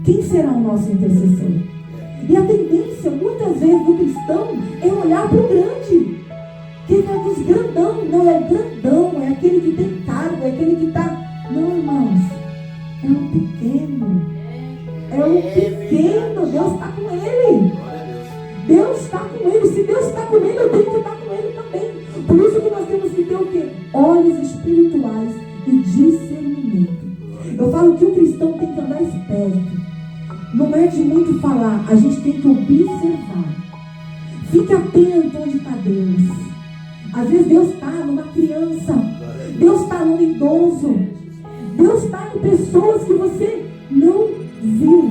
Quem será o nosso intercessor? E a tendência, muitas vezes, do cristão é olhar para o grande. Quem é dos grandão? Não é grandão, é aquele que tem cargo, é aquele que está... Não, irmãos, é o pequeno. É o pequeno. Deus está com ele. Deus está com ele. Se Deus está com ele, eu tenho que estar com ele também. Por isso que nós temos que ter o quê? Olhos espirituais e discernimento. Eu falo que o cristão tem que andar esperto. Não é de muito falar, a gente tem que observar. Fique atento onde está Deus. Às vezes Deus está numa criança, Deus está num idoso, Deus está em pessoas que você não viu,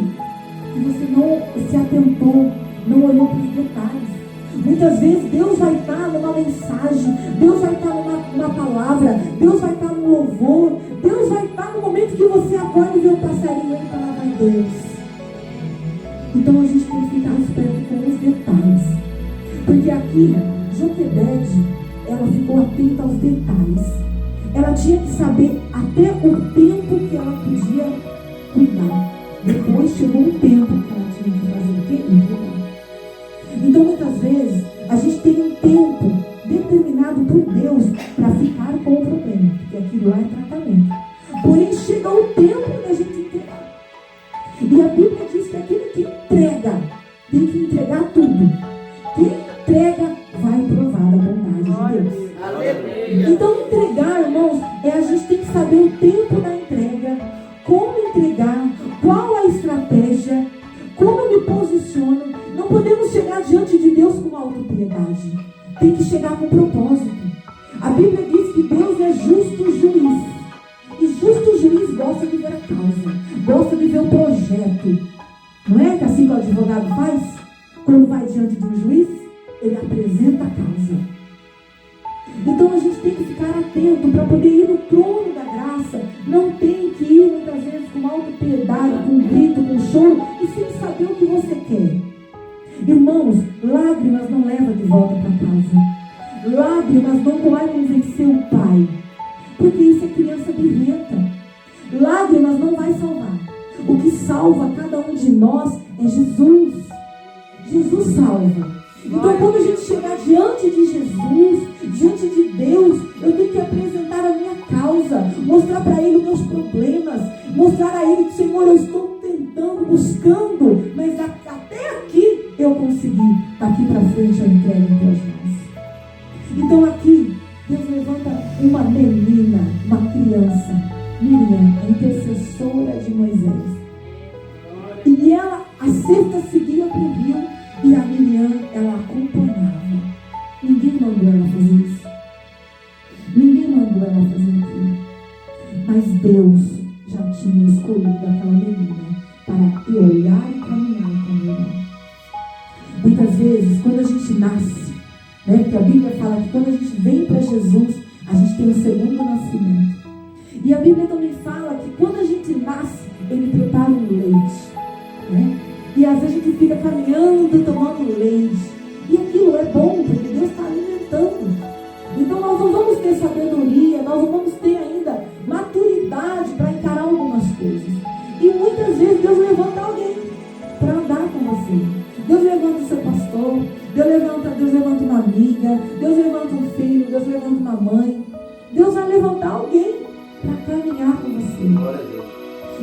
que você não se atentou, não olhou para os detalhes. Muitas vezes Deus vai estar numa mensagem, Deus vai estar numa palavra, Deus vai estar no louvor, Deus vai estar no momento que você acorda e vê um passarinho e fala, vai Deus. Então a gente tem que ficar esperto com os detalhes. Porque aqui, Joquebede, ela ficou atenta aos detalhes. Ela tinha que saber até o tempo que ela podia cuidar. Depois chegou o tempo que ela tinha que fazer o quê? Entregar. Então muitas vezes a gente tem um tempo determinado por Deus para ficar com o problema. Porque aquilo lá é tratamento. Porém chega o tempo da gente entregar. E a Bíblia diz que aquele que entrega tem que entregar tudo. Quem entrega vai provar da bondade de Deus. Então entregar, irmãos, a gente tem que saber o tempo da entrega, como entregar, qual a estratégia, como eu me posiciono. Não podemos chegar diante de Deus com autopiedade. Tem que chegar com propósito. A Bíblia diz que Deus é justo juiz. E justo juiz gosta de ver a causa, gosta de ver o projeto. Não é que assim que o advogado faz? Quando vai diante de um juiz, ele apresenta a causa. Então a gente tem que ficar atento para poder ir no trono da graça. Não tem que ir muitas vezes com autopiedade, com grito, com choro e sem saber o que você quer. Irmãos, lágrimas não levam de volta para casa. Lágrimas não vai convencer o pai. Porque isso é criança birrenta. Lágrimas não vai salvar. O que salva cada um de nós é Jesus. Jesus salva. Então quando a gente chegar diante de Jesus, diante de Deus, eu tenho que apresentar a minha causa, mostrar para Ele os meus problemas, mostrar a Ele que, Senhor, eu estou tentando, buscando, mas até aqui eu consegui. Daqui para frente eu entrego em tuas mãos. Então aqui Deus levanta uma menina, uma criança, Miriam, a intercessora de Moisés. E ela, a cesta seguia para o rio e a Miriam, ela acompanhava. Ninguém mandou ela fazer isso. Ninguém mandou ela fazer aquilo. Mas Deus já tinha escolhido aquela menina para olhar e caminhar com o irmão. Muitas vezes, quando a gente nasce, porque a Bíblia fala que quando a gente vem para Jesus, a gente tem o segundo nascimento. E a Bíblia também fala que quando a gente nasce, Ele prepara um leite. E às vezes a gente fica caminhando, tomando leite. E aquilo é bom, porque Deus está alimentando. Então nós não vamos ter sabedoria, nós não vamos ter ainda maturidade para encarar algumas coisas. E muitas vezes Deus levanta alguém para andar com você. Deus levanta o seu pastor, Deus levanta uma amiga, Deus levanta um filho, Deus levanta uma mãe. Deus vai levantar alguém para caminhar com você.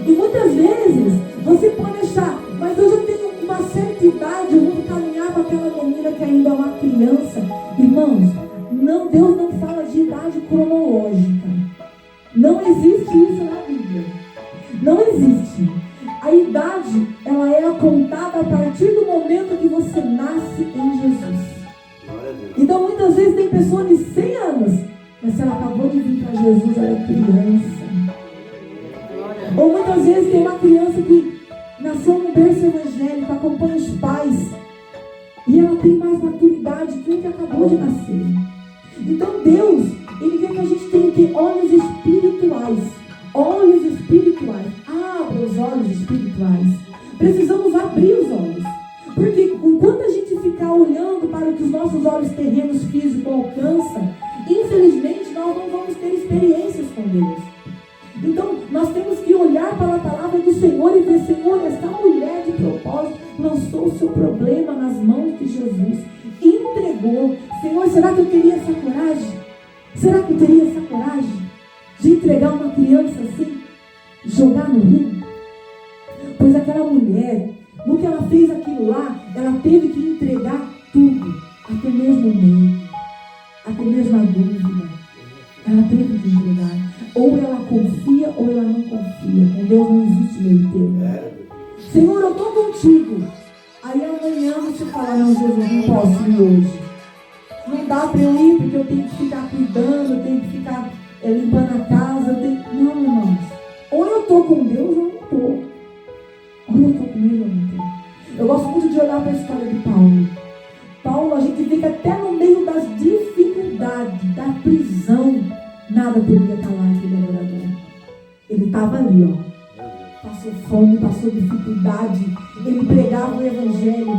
E muitas vezes você pode achar, mas eu já tenho uma certa idade, eu vou caminhar com aquela menina que ainda é uma criança. Irmãos, não, Deus não fala de idade cronológica. Não existe isso na Bíblia. Não existe. A idade, ela é apontada a partir do momento que você nasce em Jesus. Então muitas vezes tem pessoa de 100 anos, mas se ela acabou de vir para Jesus, ela é criança. Ou muitas vezes tem uma criança que nasceu num berço evangélico, acompanha os pais, e ela tem mais maturidade que um que acabou de nascer. Então Deus, Ele quer que a gente tenha que olhos espirituais. Olhos espirituais. Abra os olhos espirituais. Precisamos abrir os olhos. Porque enquanto a gente ficar olhando para o que os nossos olhos terrenos físicos alcançam, infelizmente nós não vamos ter experiências com Deus. Então nós temos que olhar para a palavra do Senhor e ver, Senhor, essa mulher de propósito lançou o seu problema nas mãos de Jesus, entregou. Senhor, será que eu teria essa coragem? Será que eu teria essa coragem de entregar uma criança assim, jogar no rio? Pois aquela mulher, no que ela fez aquilo lá, ela teve que entregar tudo, até mesmo o medo, até mesmo a dúvida. Ela teve que entregar. Ou ela confia ou ela não confia. Com Deus não existe meio termo. Senhor, eu estou contigo. Aí amanhã você fala, não, Jesus, não posso ir hoje. Não dá para eu ir porque eu tenho que ficar cuidando, eu tenho que ficar limpando a casa. Não, irmãos. Ou eu estou com Deus ou eu não estou. Ou eu estou com Ele ou não estou. Eu gosto muito de olhar para a história de Paulo. Paulo, a gente vê que até no meio das dificuldades, da prisão, nada podia calar aquele adorador. Ele estava ali, ó. Passou fome, passou dificuldade. Ele pregava o evangelho.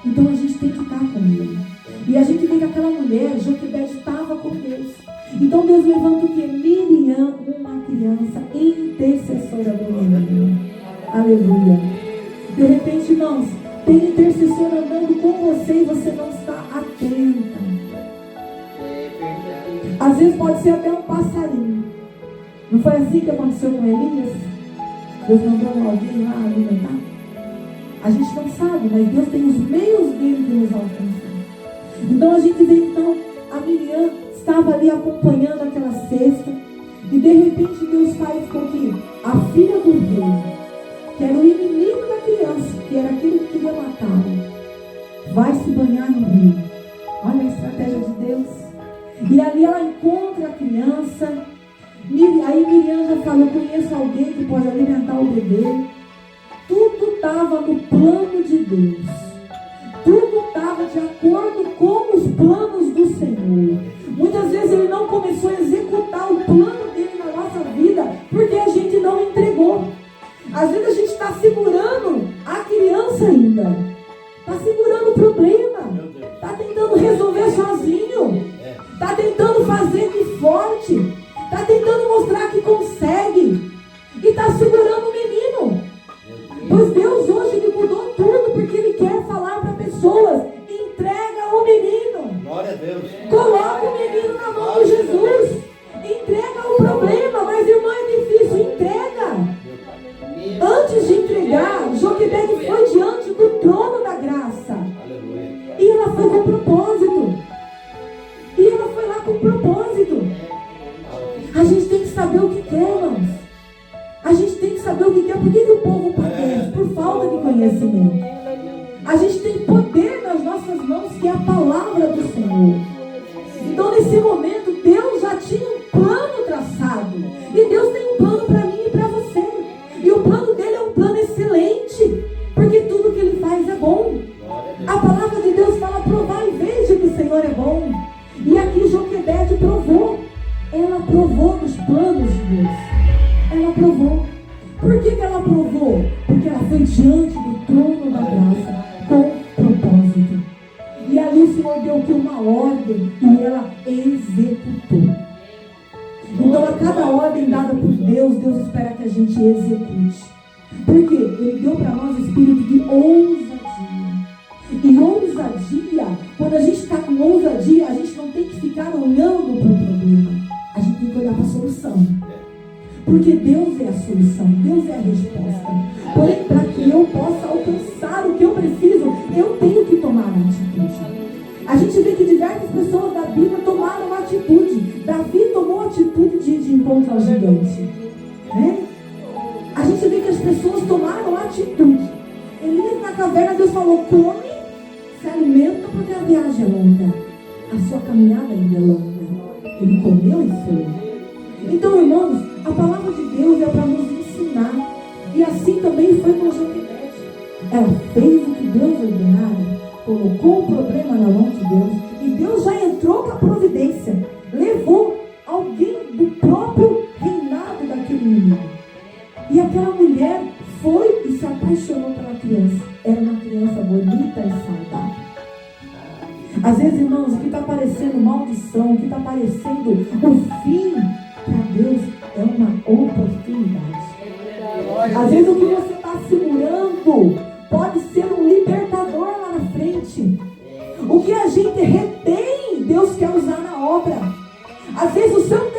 Então a gente tem que estar com ele. E a gente vê que aquela mulher, Joquebede, estava com Deus. Então Deus levanta o que? Miriam, uma criança intercessora do Senhor. Aleluia. De repente, irmãos, tem intercessor andando com você e você não está atenta. Às vezes pode ser até um passarinho. Não foi assim que aconteceu com Elias? Deus mandou alguém lá alimentar? A gente não sabe, mas Deus tem os meios dele de nos alcançar. Então a gente vê, então, a Miriam estava ali acompanhando aquela cesta. E de repente Deus faz com que a filha do rei, que era o inimigo da criança, que era aquele que queria matá-lo, vai se banhar no rio. Olha a estratégia de Deus. E ali ela encontra a criança. Aí Miriam já fala, eu conheço alguém que pode alimentar o bebê. Tudo estava no plano de Deus. Tudo estava de acordo com os planos do Senhor. Muitas vezes Ele não começou a executar o plano dele na nossa vida porque a gente não entregou. Às vezes a gente está segurando a criança ainda. Está segurando o problema. Está tentando resolver sozinho. Está tentando fazer de forte. Está tentando mostrar que consegue. E está segurando o menino. Pois Deus hoje Ele mudou tudo porque Ele quer falar para pessoas. Entrega o menino. Glória a Deus. Coloca o menino na mão de Jesus. Entrega o problema. Mas irmã, é difícil. Entrega. Antes de entregar, Joquebede foi diante do trono da graça. Aleluia. E ela foi com propósito. E ela foi lá com propósito. A gente tem que saber o que quer, irmãos. A gente tem que saber o que quer. Por que o povo padece? Por falta de conhecimento. A gente tem poder nas nossas mãos, que é a palavra do Senhor. Então, nesse momento, Deus já tinha um plano traçado. E Deus tem um plano para mim e para você. E o plano dele é um plano excelente. Porque tudo que ele faz é bom. A palavra de Deus fala, provar e veja que o Senhor é bom. E aqui Joquebede provou. Ela provou dos planos de Deus. Ela provou. Por que ela provou? Porque ela foi diante do trono da graça com propósito. E ali o Senhor deu que uma ordem e ela executou. Então a cada ordem dada por Deus, Deus espera que a gente execute. Por quê? Ele deu para nós espírito de ousadia. E ousadia, quando a gente está com ousadia, a gente não tem que ficar olhando para o problema. A gente tem que olhar para a solução. Porque Deus é a solução, Deus é a resposta. Porém, para que eu possa alcançar o que eu preciso, eu tenho que tomar a atitude. A gente vê que diversas pessoas da Bíblia tomaram uma atitude. Davi tomou a atitude de encontro ao gigante. Né? A gente vê que as pessoas tomaram a atitude. Elias na caverna, Deus falou, come, se alimenta, porque a viagem é longa. A sua caminhada ainda é longa. Ele comeu e foi. Então, irmãos, a palavra de Deus é para nos ensinar. E assim também foi com Joquebede. Ela fez o que Deus ordenara, colocou o problema na mão de Deus, e Deus já entrou com a providência. Levou alguém do próprio reinado daquele inimigo. E aquela mulher foi e se apaixonou pela criança. Era uma criança bonita e saudável. Às vezes, irmãos, o que está parecendo maldição, o que está parecendo o fim, para Deus é uma oportunidade. Às vezes o que você está segurando pode ser um libertador lá na frente. O que a gente retém, Deus quer usar na obra. Às vezes o seu